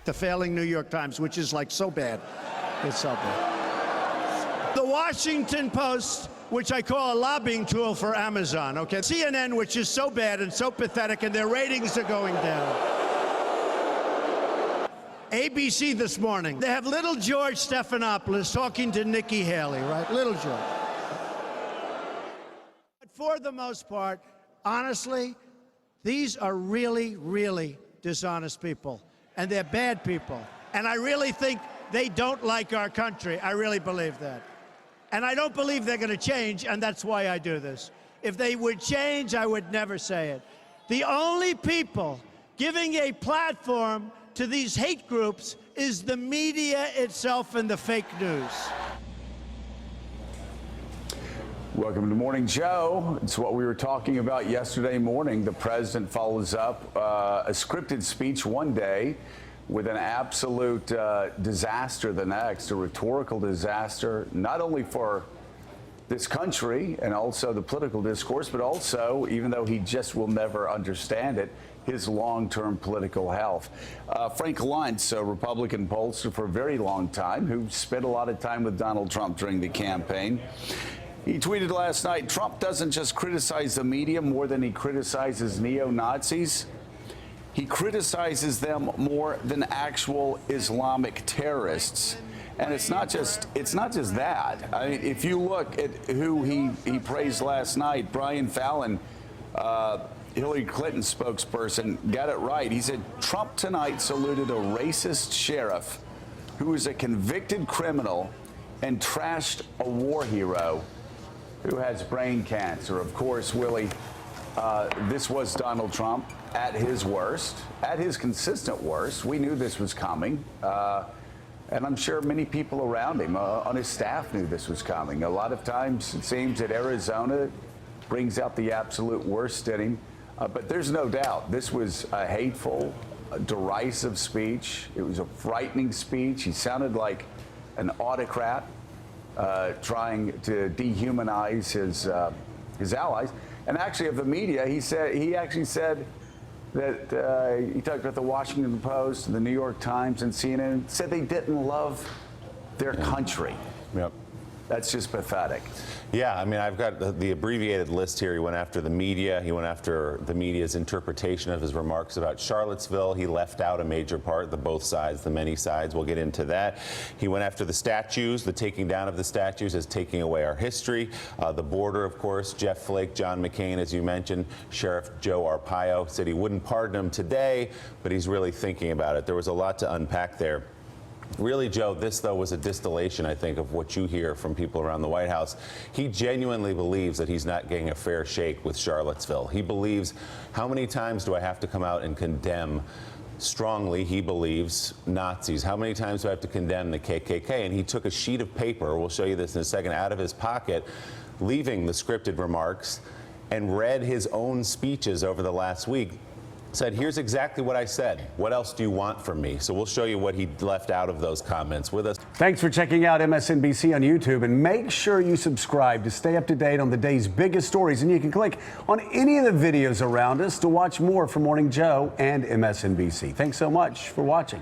the failing New York Times, which is like so bad. It's so bad. The Washington Post, which I call a lobbying tool for Amazon, okay? CNN, which is so bad and so pathetic, and their ratings are going down. ABC this morning, they have little George Stephanopoulos talking to Nikki Haley, right? Little George. But for the most part, honestly, these are really, really dishonest people, and they're bad people. And I really think they don't like our country. I really believe that. And I don't believe they're going to change, and that's why I do this. If they would change, I would never say it. The only people giving a platform to these hate groups is the media itself and the fake news. Welcome to Morning Joe. It's what we were talking about yesterday morning. The president follows up a scripted speech one day with an absolute disaster the next, a rhetorical disaster, not only for this country and also the political discourse, but also, even though he just will never understand it, his long-term political health. Frank Luntz, a Republican pollster for a very long time, who spent a lot of time with Donald Trump during the campaign, he tweeted last night, Trump doesn't just criticize the media more than he criticizes neo-Nazis. He criticizes them more than actual Islamic terrorists. And it's not just that. I mean, if you look at who he praised last night, Brian Fallon, Hillary Clinton spokesperson, got it right. He said Trump tonight saluted a racist sheriff who is a convicted criminal and trashed a war hero who has brain cancer. Of course, Willie, this was Donald Trump at his worst, at his consistent worst. We knew this was coming. And I'm sure many people around him on his staff knew this was coming. A lot of times it seems that Arizona brings out the absolute worst in him. But there's no doubt this was a hateful, derisive speech. It was a frightening speech. He sounded like an autocrat trying to dehumanize his allies. And actually, of the media, he actually said that he talked about the Washington Post and the New York Times and CNN, said they didn't love their country. Yep. That's just pathetic. Yeah, I mean, I've got the abbreviated list here. He went after the media. He went after the media's interpretation of his remarks about Charlottesville. He left out a major part, the both sides, the many sides. We'll get into that. He went after the statues, the taking down of the statues as taking away our history. The border, of course, Jeff Flake, John McCain, as you mentioned, Sheriff Joe Arpaio said he wouldn't pardon him today, but he's really thinking about it. There was a lot to unpack there. Really, Joe, this, though, was a distillation, I think, of what you hear from people around the White House. He genuinely believes that he's not getting a fair shake with Charlottesville. He believes, how many times do I have to come out and condemn strongly, he believes, Nazis? How many times do I have to condemn the KKK? And he took a sheet of paper, we'll show you this in a second, out of his pocket, leaving the scripted remarks, and read his own speeches over the last week. Said, here's exactly what I said. What else do you want from me? So we'll show you what he left out of those comments with us. Thanks for checking out MSNBC on YouTube, and make sure you subscribe to stay up to date on the day's biggest stories. And you can click on any of the videos around us to watch more from Morning Joe and MSNBC. Thanks so much for watching.